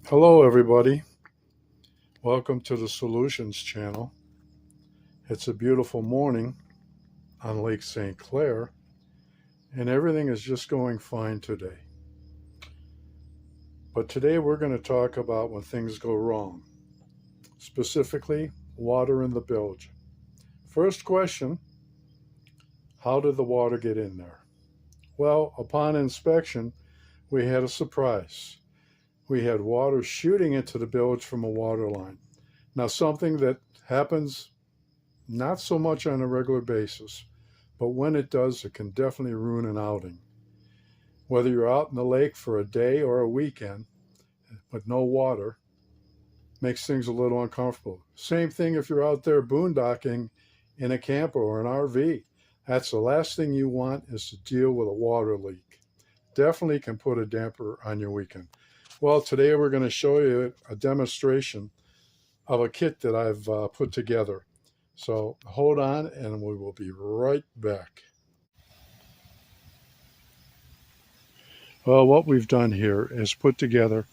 Hello everybody, welcome to the Solutions channel. It's a beautiful morning on Lake St. Clair and everything is just going fine today. But today we're going to talk about when things go wrong, specifically water in the bilge. First question, how did the water get in there? Well, upon inspection, we had a surprise. We had water shooting into the bilge from a water line. Now, something that happens not so much on a regular basis, but when it does, it can definitely ruin an outing. Whether you're out in the lake for a day or a weekend, but no water, makes things a little uncomfortable. Same thing if you're out there boondocking in a camper or an RV. That's the last thing you want, is to deal with a water leak. Definitely can put a damper on your weekend. Well, today we're going to show you a demonstration of a kit that I've put together. So hold on and we will be right back. Well, what we've done here is put together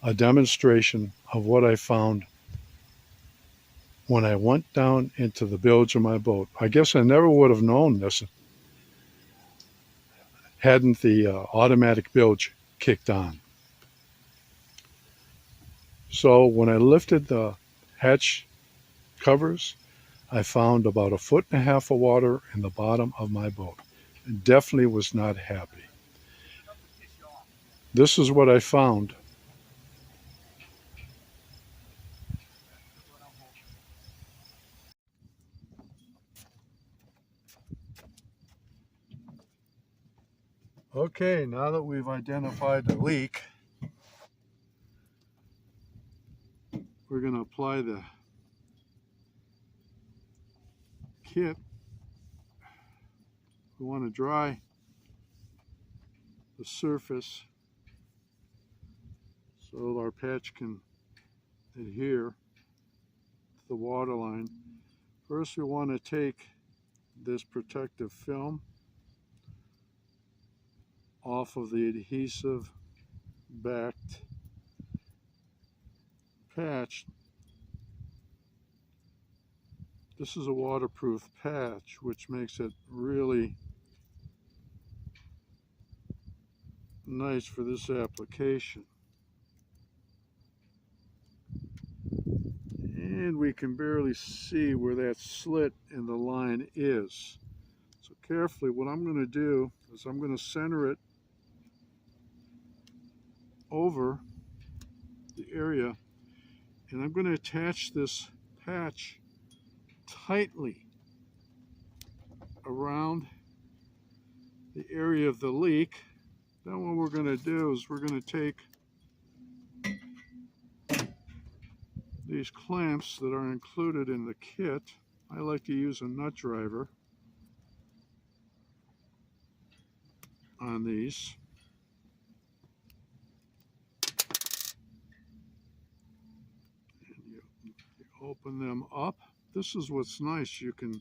a demonstration of what I found when I went down into the bilge of my boat. I guess I never would have known this hadn't the automatic bilge kicked on. So when I lifted the hatch covers, I found about 1.5 feet of water in the bottom of my boat. Definitely was not happy. This is what I found. Okay, now that we've identified the leak, we're going to apply the kit. We want to dry the surface so our patch can adhere to the water line. First, we want to take this protective film off of the adhesive backed patch. This is a waterproof patch, which makes it really nice for this application. And we can barely see where that slit in the line is. So carefully, what I'm going to do is I'm going to center it over the area, and I'm going to attach this patch tightly around the area of the leak. Then what we're going to do is we're going to take these clamps that are included in the kit. I like to use a nut driver on these. And you open them up. This is what's nice. You can,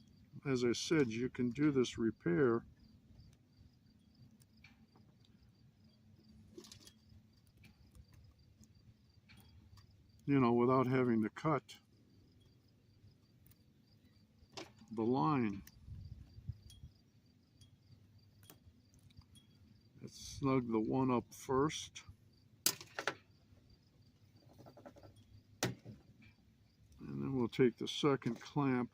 as I said, you can do this repair without having to cut the line. Let's snug the one up first. And then we'll take the second clamp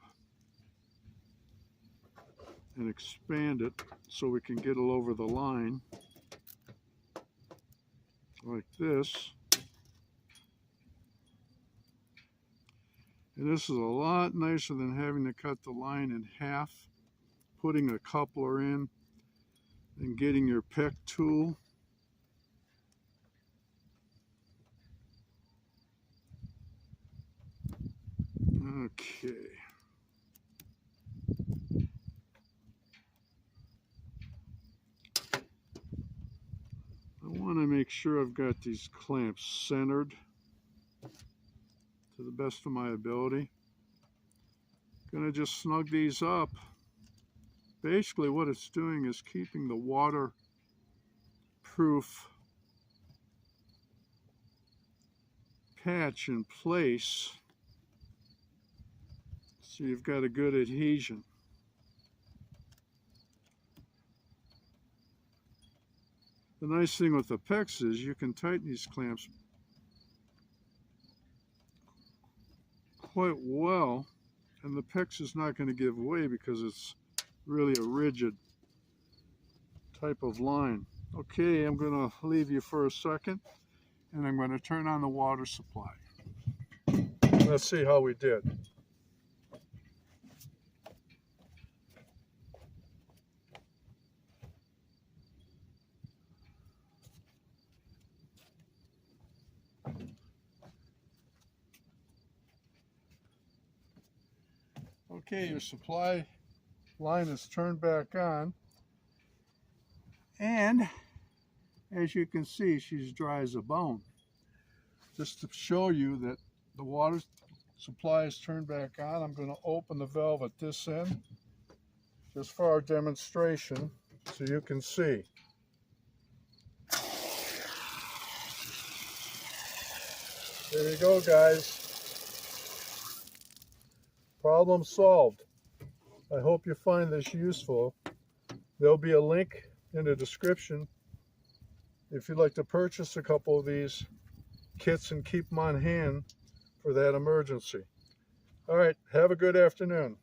and expand it so we can get it over the line like this. And this is a lot nicer than having to cut the line in half, putting a coupler in, and getting your peck tool. Okay. I want to make sure I've got these clamps centered to the best of my ability. Gonna just snug these up. Basically what it's doing is keeping the waterproof patch in place so you've got a good adhesion. The nice thing with the PEX is you can tighten these clamps quite well, and the PEX is not going to give way because it's really a rigid type of line. Okay, I'm going to leave you for a second, and I'm going to turn on the water supply. Let's see how we did. Okay, your supply line is turned back on, and as you can see, she's dry as a bone. Just to show you that the water supply is turned back on, I'm going to open the valve at this end just for our demonstration so you can see. There you go, guys. Problem solved. I hope you find this useful. There'll be a link in the description if you'd like to purchase a couple of these kits and keep them on hand for that emergency. All right, have a good afternoon.